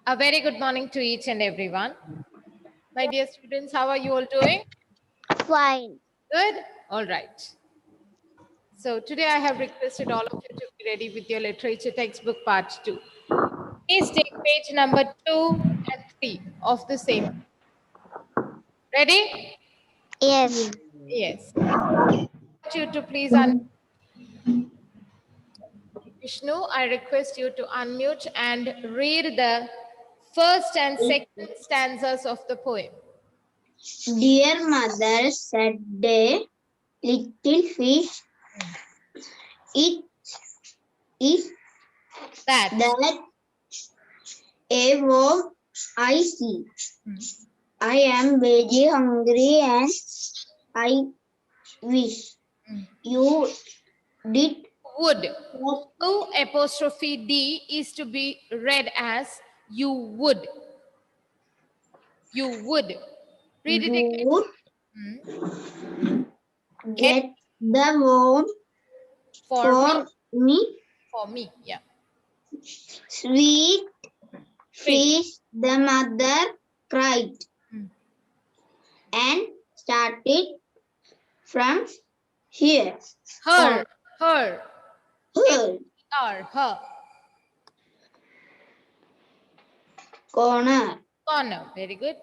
A very good morning to each and everyone. My dear students, how are you all doing? Fine. Good? All right. So today I have requested all of you to be ready with your literature textbook part 2. Please take page number 2 and 3 of the same. Ready? Yes. Yes. I want you to please Vishnu, I request you to unmute and read the first and second stanzas of the poem. Dear mother, said the little fish, it is That. a worm I see. I am very hungry and I wish you did. Would. O apostrophe D is to be read as you would. You would. Read it again. Would get the worm For me. For me. Yeah. Sweet fish, the mother cried and started from here. Her. Her. Her. Corner. Corner. Very good.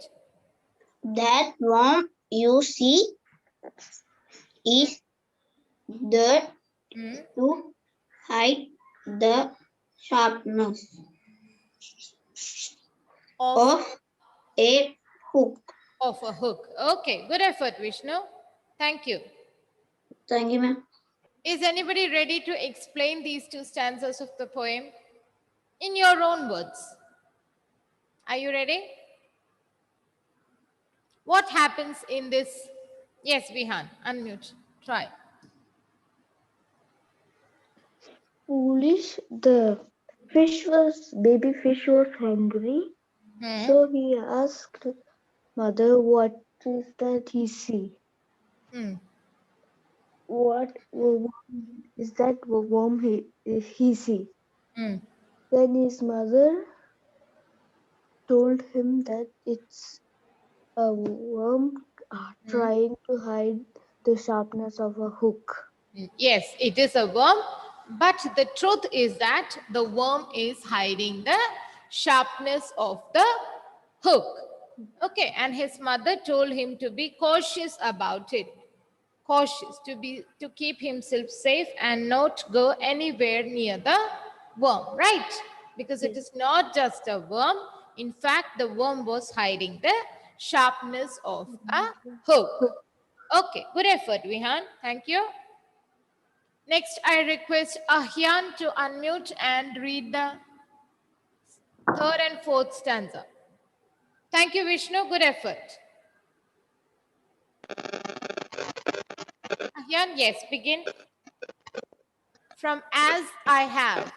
That worm you see is there to hide the sharpness of a hook. Of a hook. Okay. Good effort, Vishnu. Thank you. Thank you, ma'am. Is anybody ready to explain these two stanzas of the poem in your own words? Are you ready? What happens in this? Yes, Vihan, unmute. Try. Foolish, the baby fish was hungry, so he asked mother what is that he see. What is that worm he see? Then his mother told him that it's a worm trying to hide the sharpness of a hook. Yes, it is a worm, but the truth is that the worm is hiding the sharpness of the hook. Okay, and his mother told him to be cautious about it. Cautious, to keep himself safe and not go anywhere near the worm, right? Because it is not just a worm. In fact, the worm was hiding the sharpness of a hook. Okay, good effort, Vihan. Thank you. Next, I request Ahyan to unmute and read the third and fourth stanza. Thank you, Vishnu. Good effort. Ahyan, yes, begin. From as I have.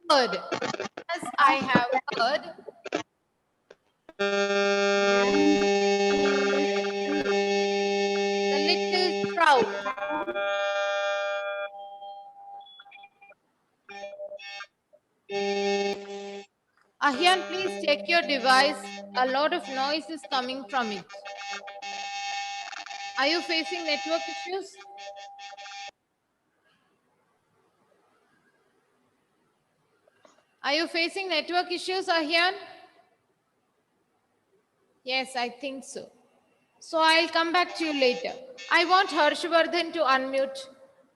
Heard. As I have heard. The little trout. Ahyan, please check your device. A lot of noise is coming from it. Are you facing network issues? Are you facing network issues, Ahyan? Yes, I think so. So I'll come back to you later. I want Harshvardhan to unmute.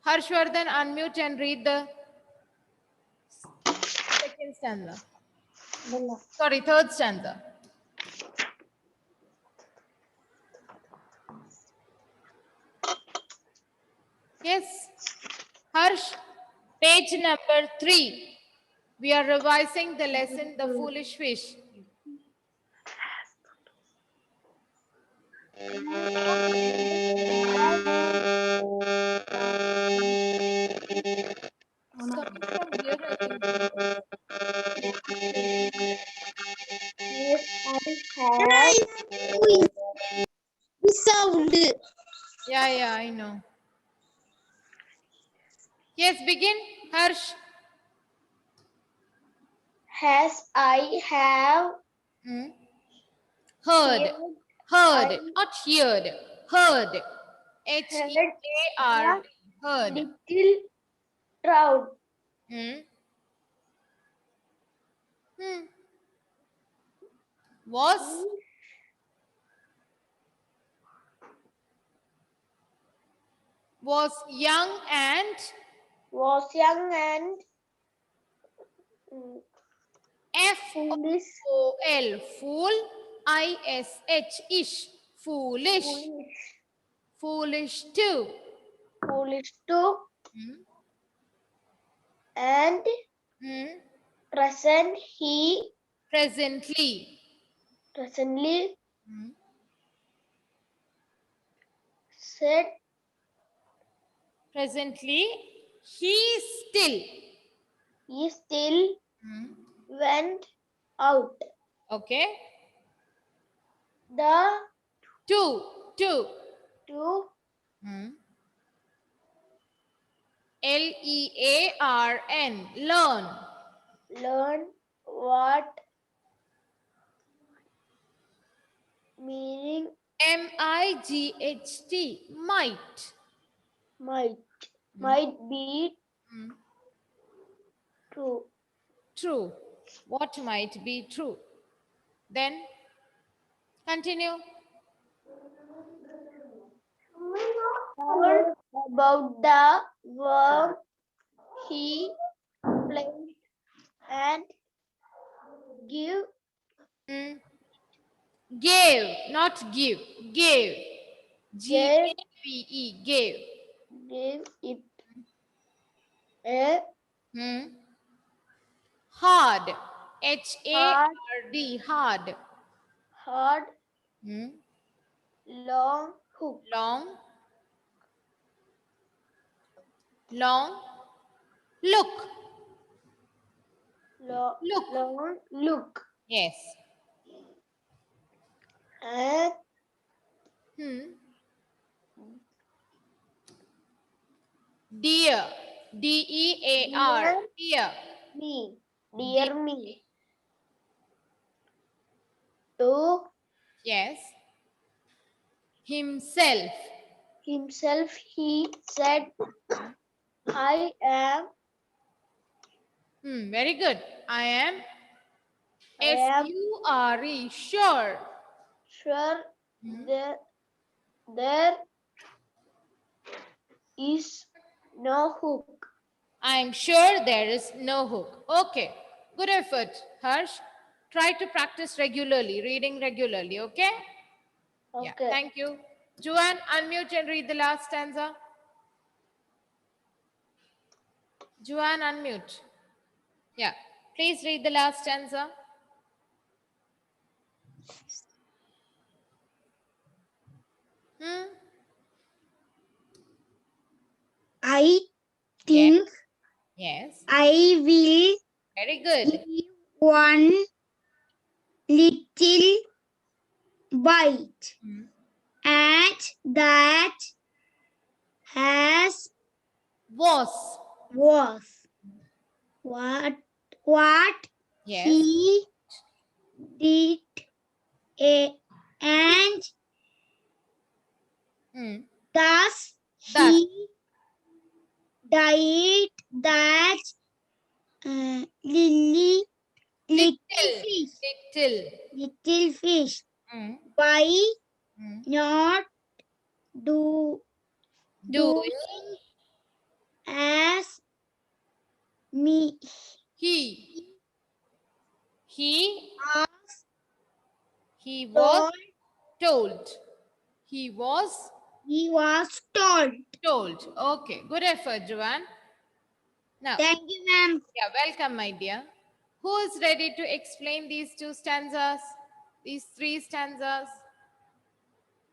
Harshvardhan, unmute and read the second stanza. Sorry, third stanza. Yes. Harsh, page number 3. We are revising the lesson, The Foolish Fish. Sound. Yeah, I know. Yes, begin, Harsh. Has I have Hmm. Heard. heard, I Heard. Not heard. Heard. heard Heard. a Heard. little trout Hmm. Hmm. Was. Was young and was young and mm, foolish, FOL. Fool. ISH. Ish. Foolish. foolish, Foolish too. foolish too, Hmm. and Hmm. present he Presently. presently Hmm. said Presently. He still. he still Hmm. went out. Okay. The Two. Two. to Hmm. LEARN. Learn. learn what meaning MIGHT. Might. might Hmm. might be Hmm. true. True. What might be true? Then continue. Heard about the worm he placed and give Hmm. Gave, not give. Gave. gave GAVE. Gave. gave it a Hmm. Hard. hard HARD. Hard. hard Hmm. long hook. Long. Long. Look. Look. Long look Yes. and Hmm. Dear. DEAR. dear Dear. me, De- dear me, to yes. Himself. himself he said, I am Hmm. Very good. I am I am SURE. Sure. sure Hmm. there is no hook. I am sure there is no hook. Okay. Good effort, Harsh. Try to practice regularly, reading regularly, okay? Yeah, Okay. thank you. Joanne, unmute and read the last stanza. Joanne, unmute. Yeah, please read the last stanza. Hmm? I Yes, think yes. I will Very good. give one little bite Hmm. at that has Was. was what Yes. he did and Hmm. thus Thus. he died that lily Little. fish Little. little fish Hmm. by Hmm. not do Doing. doing as me He. He. was He was told told. He was he was told. told. Okay, good effort, Joanne. Now, Thank you, ma'am. yeah, welcome, my dear. Who is ready to explain these two stanzas? These three stanzas?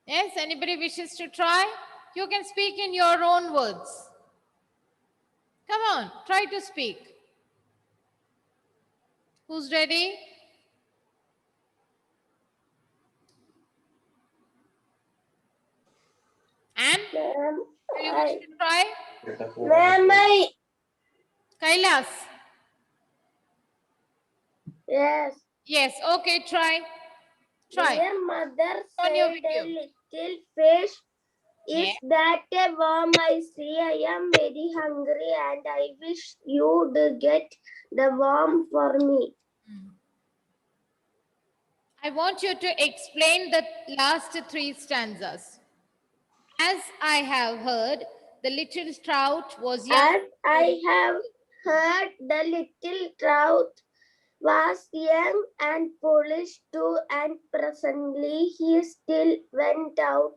Yes, anybody wishes to try? You can speak in your own words. Come on, try to speak. Who's ready? And Ma'am, do you wish to try? Ma'am, Kailas. yes. Yes, okay, try. Try. Their mother On your said, video. a little fish. Yeah. Is that a worm I see? I am very hungry and I wish you'd get the worm for me. I want you to explain the last three stanzas. As I have heard, the little trout was young. As I have heard, the little trout was young and foolish too, and presently he still went out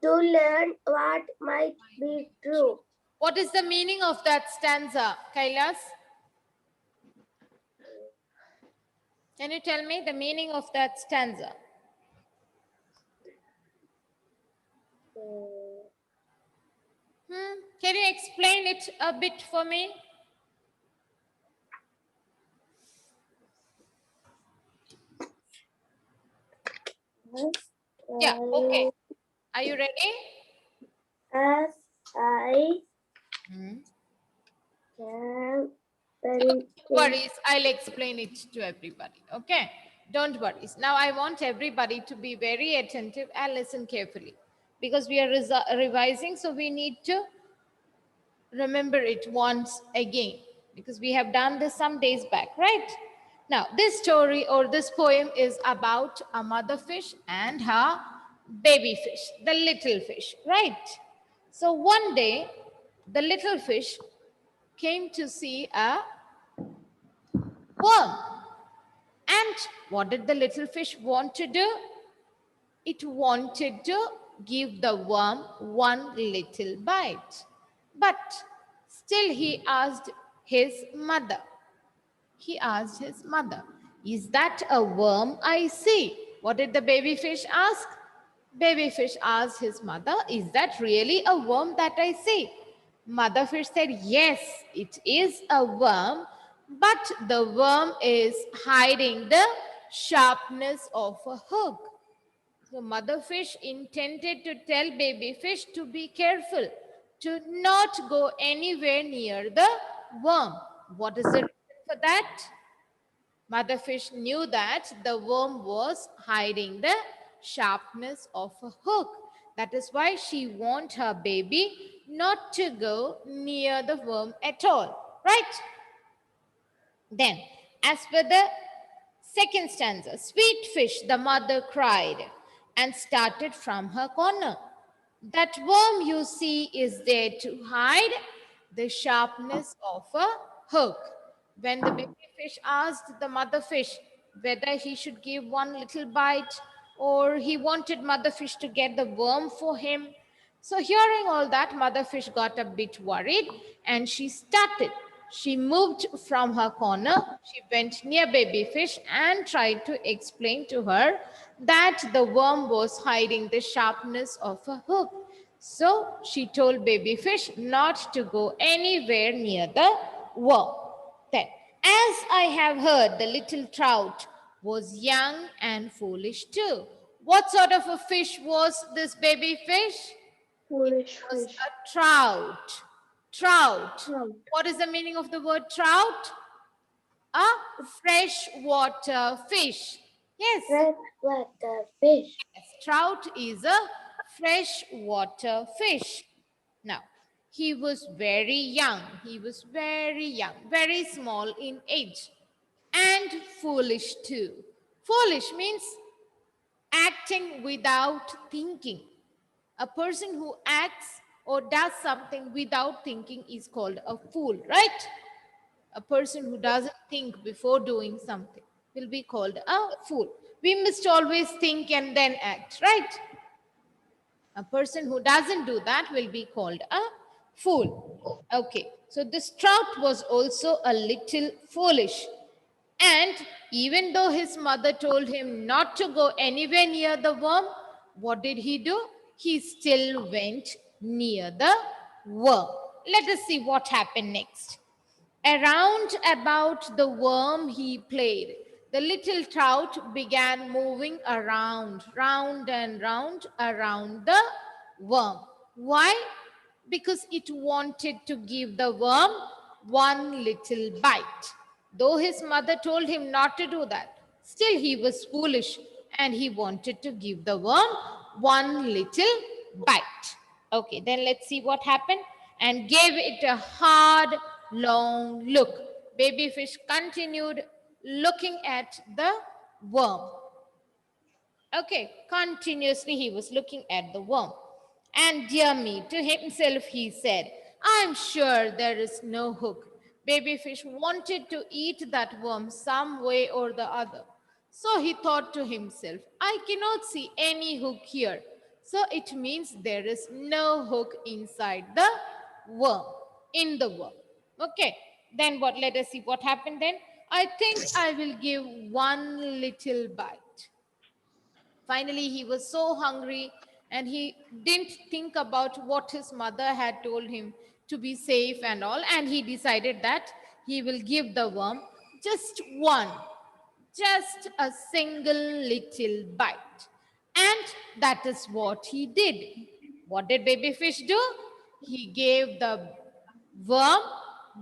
to learn what might be true. What is the meaning of that stanza, Kailas? Can you tell me the meaning of that stanza? Can you explain it a bit for me? Yeah, okay. Are you ready? As I Hmm. can No worries. I'll explain it to everybody. Okay. Don't worry. Now I want everybody to be very attentive and listen carefully because we are revising. So we need to remember it once again because we have done this some days back, right? Now, this story or this poem is about a mother fish and her baby fish, the little fish, right? So one day, the little fish came to see a worm. And what did the little fish want to do? It wanted to give the worm one little bite. But still he asked his mother. He asked his mother, "Is that a worm I see?" What did the baby fish ask? Baby fish asked his mother, "Is that really a worm that I see?" Mother fish said, "Yes, it is a worm, but the worm is hiding the sharpness of a hook." So mother fish intended to tell baby fish to be careful, to not go anywhere near the worm. What is the reason for that? Mother fish knew that the worm was hiding the sharpness of a hook. That is why she warned her baby not to go near the worm at all. Right? Then, as per the second stanza, "Sweet fish," the mother cried and started from her corner. "That worm you see is there to hide the sharpness of a hook." When the baby fish asked the mother fish whether he should give one little bite or he wanted mother fish to get the worm for him. So, hearing all that, mother fish got a bit worried and she started. She moved from her corner. She went near baby fish and tried to explain to her that the worm was hiding the sharpness of a hook. So she told baby fish not to go anywhere near the worm. Then, "As I have heard, the little trout was young and foolish too." What sort of a fish was this baby fish? It Foolish was fish. a trout. Trout. Trout. What is the meaning of the word trout? A freshwater fish. Yes, Freshwater fish. yes, trout is a freshwater fish. Now, he was very young. He was very young, very small in age, and foolish too. Foolish means acting without thinking. A person who acts or does something without thinking is called a fool, right? A person who doesn't think before doing something will be called a fool. We must always think and then act, right? A person who doesn't do that will be called a fool. Okay, so this trout was also a little foolish. And even though his mother told him not to go anywhere near the worm, what did he do? He still went near the worm. Let us see what happened next. Around about the worm he played. The little trout began moving around, round and round around the worm. Why? because it wanted to give the worm one little bite. Though his mother told him not to do that, still he was foolish and he wanted to give the worm one little bite. Okay, then let's see what happened. And gave it a hard, long look. Baby fish continued looking at the worm. Okay, continuously he was looking at the worm. And dear me, to himself he said, I'm sure there is no hook. Baby fish wanted to eat that worm some way or the other. So he thought to himself, I cannot see any hook here. So it means there is no hook inside the worm, in the worm. Okay, then what? Let us see what happened then. I think I will give one little bite. Finally, he was so hungry and he didn't think about what his mother had told him to be safe and all. And he decided that he will give the worm just one, just a single little bite. And that is what he did. What did baby fish do? He gave the worm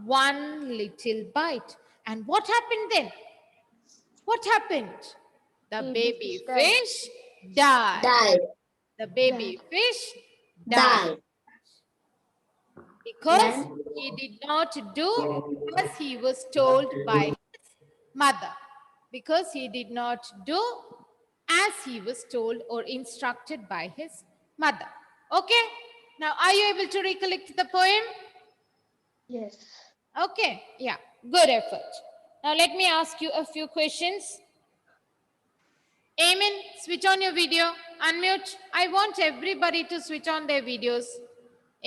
one little bite. And what happened then? What happened? The baby fish died. died, The baby fish died died. because he did not do as he was told by his mother. Because he did not do as he was told or instructed by his mother. Okay? Now, are you able to recollect the poem? Yes. Okay, yeah, good effort. Now, let me ask you a few questions. Amen. Switch on your video. Unmute. I want everybody to switch on their videos.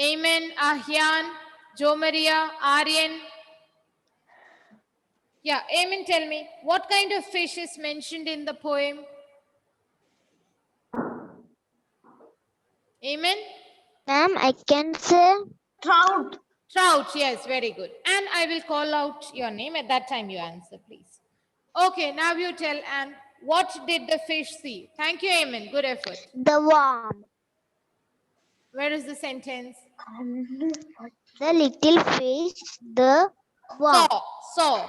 Amen. Ahyan, Jo Maria, Aryan. Yeah, Amen. Tell me, what kind of fish is mentioned in the poem? Amen. Ma'am, I can say Trout. Trout. Yes, very good. And I will call out your name. At that time, you answer, please. Okay, now you tell Anne. What did the fish see? Thank you, Amen. Good effort. the worm. Where is the sentence? The little fish, the worm. Saw.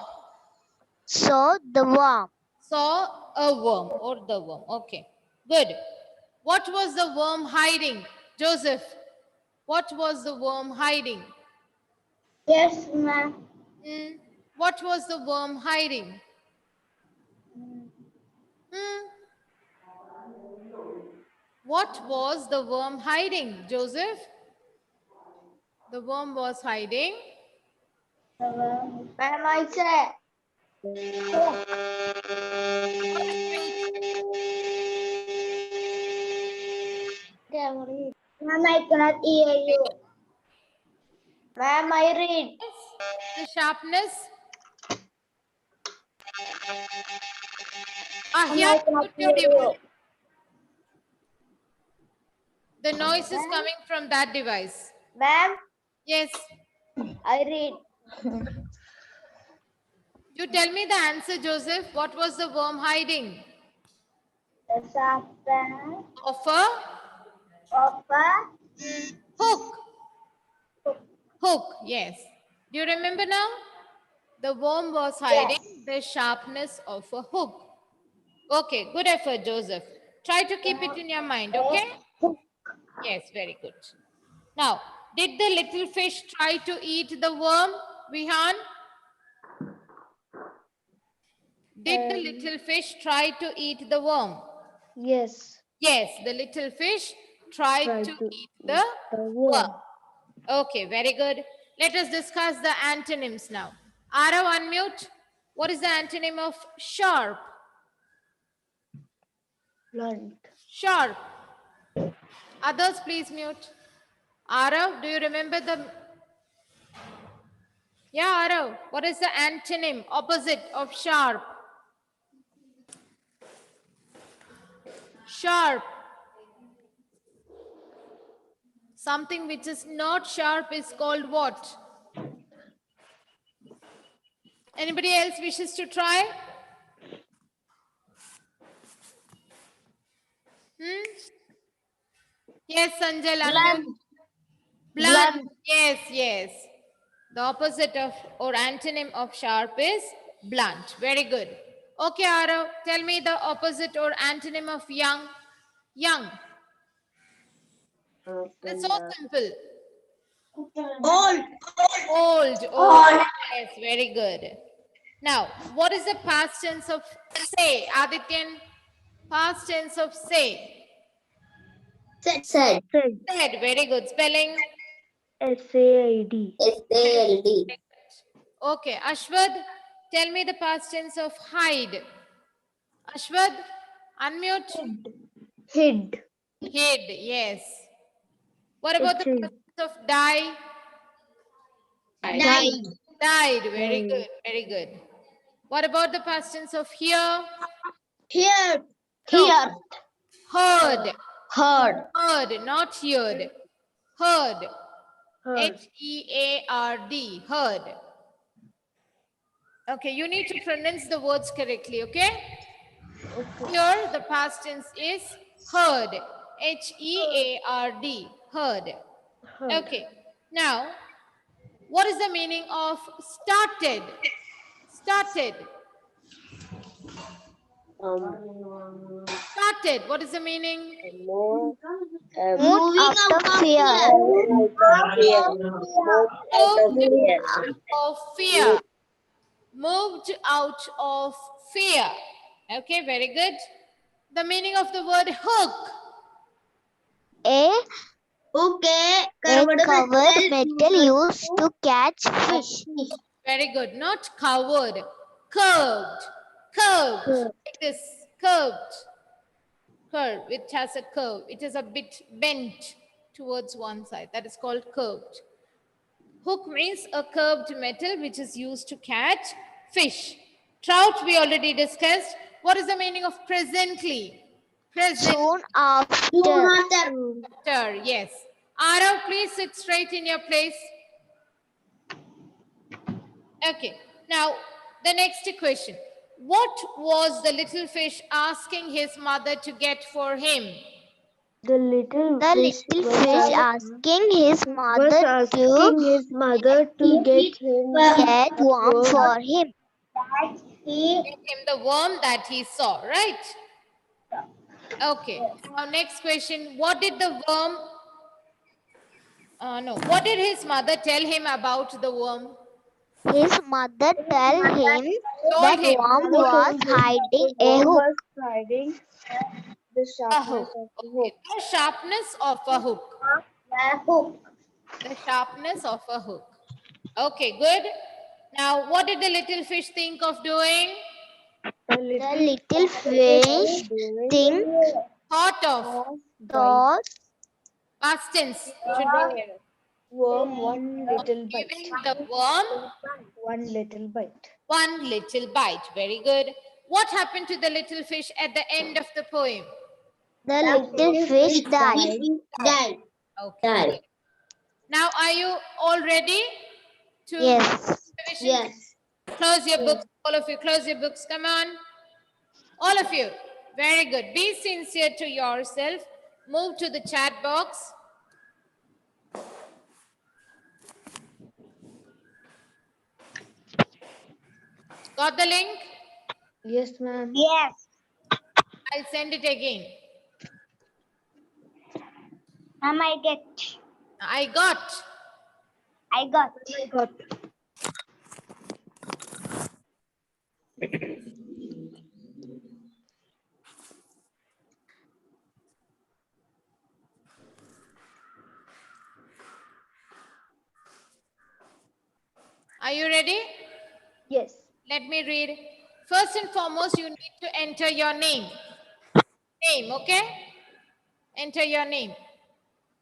So the worm. Saw a worm or the worm. Okay, good. What was the worm hiding? Joseph, what was the worm hiding? Yes, ma'am. What was the worm hiding? Hmm? What was the worm hiding, Joseph? The worm was hiding. Ma'am, I say. Ma'am, I cannot hear you. Ma'am, I read. The sharpness. Ah, Ma'am, here, I put cannot your hear device. you. The noise is coming from that device. Ma'am, Yes. I read. You tell me the answer, Joseph. What was the worm hiding? The sharpness Of a of a hook. Hook, yes. Do you remember now? The worm was hiding the sharpness of a hook. Okay, good effort, Joseph. Try to keep it in your mind, okay? Yes, very good. Now, did the little fish try to eat the worm, Vihan? Did the little fish try to eat the worm? Yes. Yes, the little fish tried to eat the worm. Okay, very good. Let us discuss the antonyms now. Arav, unmute. What is the antonym of sharp? Blunt. Sharp. Others, please mute. Arav, do you remember the... Yeah, Arav, what is the antonym, opposite of sharp? Sharp. Something which is not sharp is called what? Anybody else wishes to try? Yes, Sanjay, unmute. Blunt. Yes, yes. The opposite of or antonym of sharp is blunt. Very good. Okay, Arav, tell me the opposite or antonym of young. Young. It's so simple. Old. Old. Old. Yes, very good. Now, what is the past tense of say? Adityan, past tense of say. Said. Said. Said. Very good. Spelling. SAID. SALD. Okay, Ashwad, tell me the past tense of hide. Ashwad, unmute. Hid. Hid, yes. What about the HID. past tense of die? Died. Died, very Died. good, very good. What about the past tense of hear? Here. No, Here. heard. Heard. Heard, not heard. Heard. Heard. Heard. Heard. Okay, you need to pronounce the words correctly, okay? Here, the past tense is heard. Heard. Heard. Heard. Okay. Now, what is the meaning of started? Started. Started. What is the meaning? Moved out of fear. Moved of fear. Moved out of fear. Okay, very good. The meaning of the word hook. A Okay. covered metal used to catch fish. Very good. Not covered. Curved. Curved. Like this. Curved. Curve. It has a curve. It is a bit bent towards one side. That is called curved. Hook means a curved metal which is used to catch fish. Trout we already discussed. What is the meaning of presently? Present. Soon after. After. Yes. Arav, please sit straight in your place. Okay. Now, the next question. What was the little fish asking his mother to get for him? The little The fish little was fish asking his mother to his mother to get him get worm for him. Get him the worm that he saw, right? Okay. Now, next question. What did the worm... no. What did his mother tell him about the worm? His mother tell him Told that him. worm was hiding a hook. hiding the A hook. Okay. The sharpness of a hook. The sharpness of a hook. Okay, good. Now, what did the little fish think of doing? The little fish Thought of. thought Past tense. Should be here. worm one little bite. Giving the worm One little bite. one little bite. Very good. What happened to the little fish at the end of the poem? the little fish died. Okay. Good. Now, are you all ready to Yes. revision? Close your books. All of you, close your books. Come on. All of you. Very good. Be sincere to yourself. Move to the chat box. Got the link? Yes, ma'am. Yes. I'll send it again. Ma'am, I got. I got. Got. Are you ready? Yes. Let me read. First and foremost, you need to enter your name. Name, okay? Enter your name.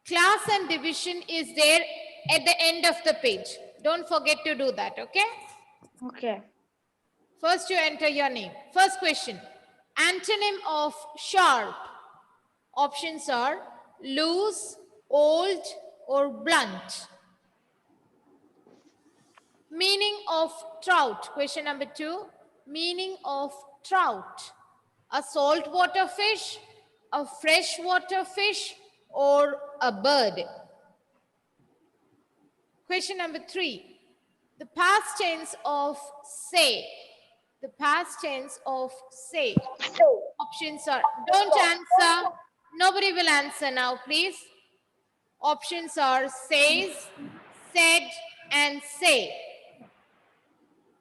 Class and division is there at the end of the page. Don't forget to do that, okay? Okay. First, you enter your name. First question. Antonym of sharp. Options are loose, old, or blunt. Meaning of trout. Question number 2. Meaning of trout. A saltwater fish, a freshwater fish, or a bird. Question number 3. The past tense of say. The past tense of say. Options are, don't answer. Nobody will answer now, please. Options are says, said, and say.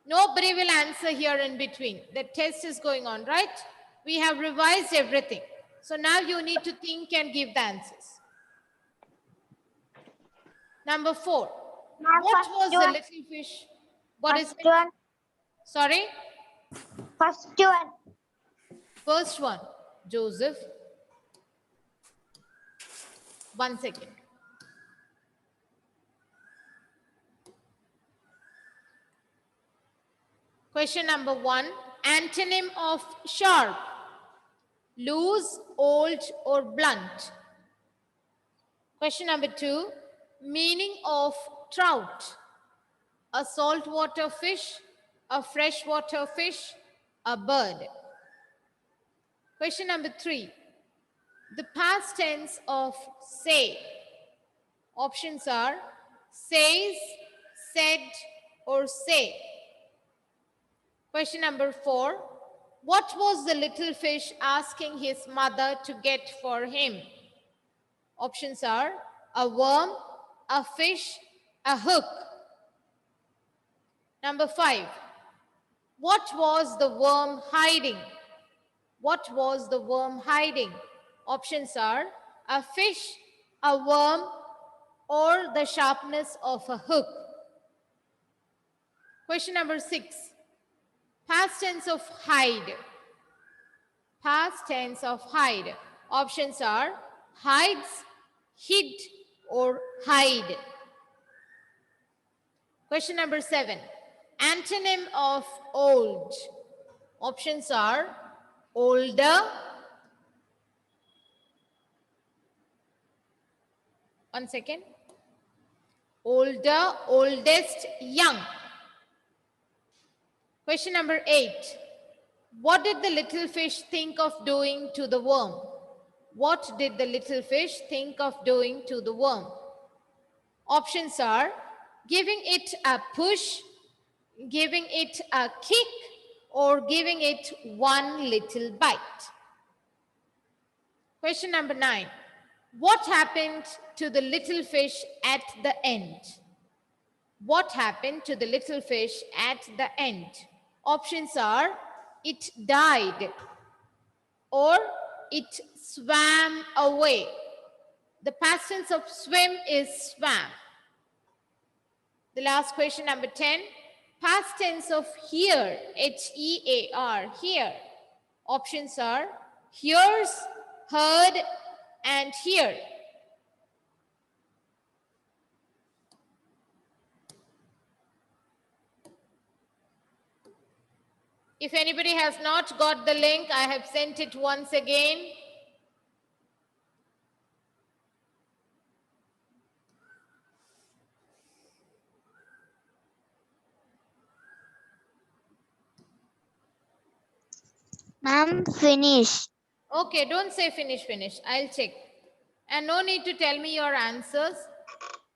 Nobody will answer here in between. The test is going on, right? We have revised everything. So now you need to think and give the answers. Number 4. What was the little fish? What is it? one. Sorry? First one. First one. Joseph. 1 second. Question number 1. Antonym of sharp. Loose, old, or blunt. Question number 2. Meaning of trout. A saltwater fish, a freshwater fish, a bird. Question number 3. The past tense of say. Options are says, said, or say. Question number 4. What was the little fish asking his mother to get for him? Options are a worm, a fish, a hook. Number 5. What was the worm hiding? What was the worm hiding? Options are a fish, a worm, or the sharpness of a hook. Question number 6. Past tense of hide. Past tense of hide. Options are hides, hid, or hide. Question number 7. Antonym of old. Options are older. 1 second. Older, oldest, young. Question number 8. What did the little fish think of doing to the worm? What did the little fish think of doing to the worm? Options are giving it a push, giving it a kick, or giving it one little bite. Question number 9. What happened to the little fish at the end? What happened to the little fish at the end? Options are it died or it swam away. The past tense of swim is swam. The last question, number 10. Past tense of hear, H-E-A-R, hear. Options are hears, heard, and hear. If anybody has not got the link, I have sent it once again. Ma'am, finish. Okay, don't say finish, finish. I'll check. And no need to tell me your answers.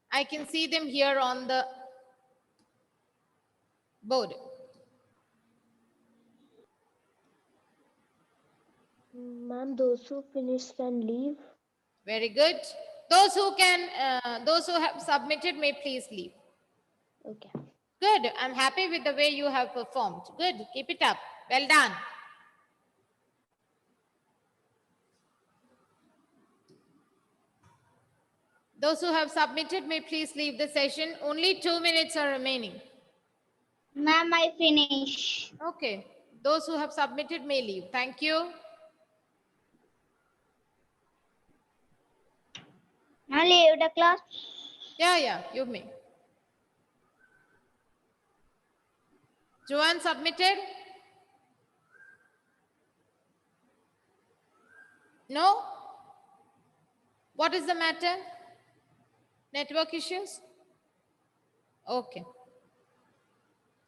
I can see them here on the board. Ma'am, those who finish can leave. Very good. Those who have submitted may please leave. Okay. Good. I'm happy with the way you have performed. Good. Keep it up. Well done. Those who have submitted may please leave the session. Only 2 minutes are remaining. Ma'am, I finish. Okay. Those who have submitted may leave. Thank you. I leave the class. Yeah, you may. Joanne submitted? No? What is the matter? Network issues? Okay.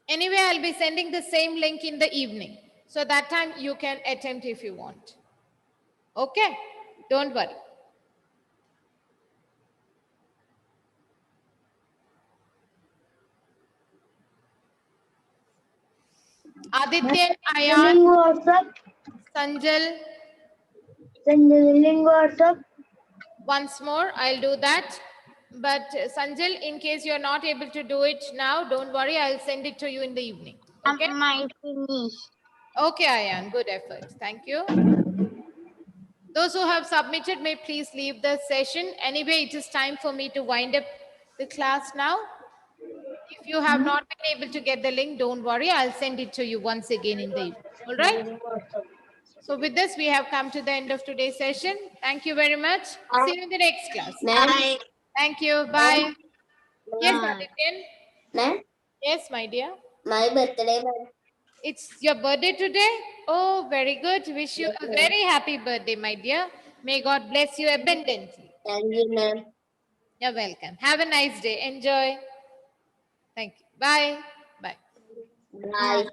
Anyway, I'll be sending the same link in the evening. So that time you can attempt if you want. Okay? Don't worry. Aditya, The Ayan, link WhatsApp. Sanjal. Send the link WhatsApp. Once more, I'll do that. But Sanjal, in case you're not able to do it now, don't worry, I'll send it to you in the evening. Okay? My finish. Okay, Ayan, good effort. Thank you. Those who have submitted may please leave the session. Anyway, it is time for me to wind up the class now. If you have not been able to get the link, don't worry, I'll send it to you once again in the evening. All right? So with this, we have come to the end of today's session. Thank you very much. See you in the next class. Ma'am, Thank you. Bye. Yes, Bye. Adityan. ma'am, Yes, my dear. my birthday, ma'am. It's your birthday today? Oh, very good. Wish you Yes, a ma'am. very happy birthday, my dear. May God bless you abundantly. Thank you, ma'am. You're welcome. Have a nice day. Enjoy. Thank you. Bye. Bye. Bye.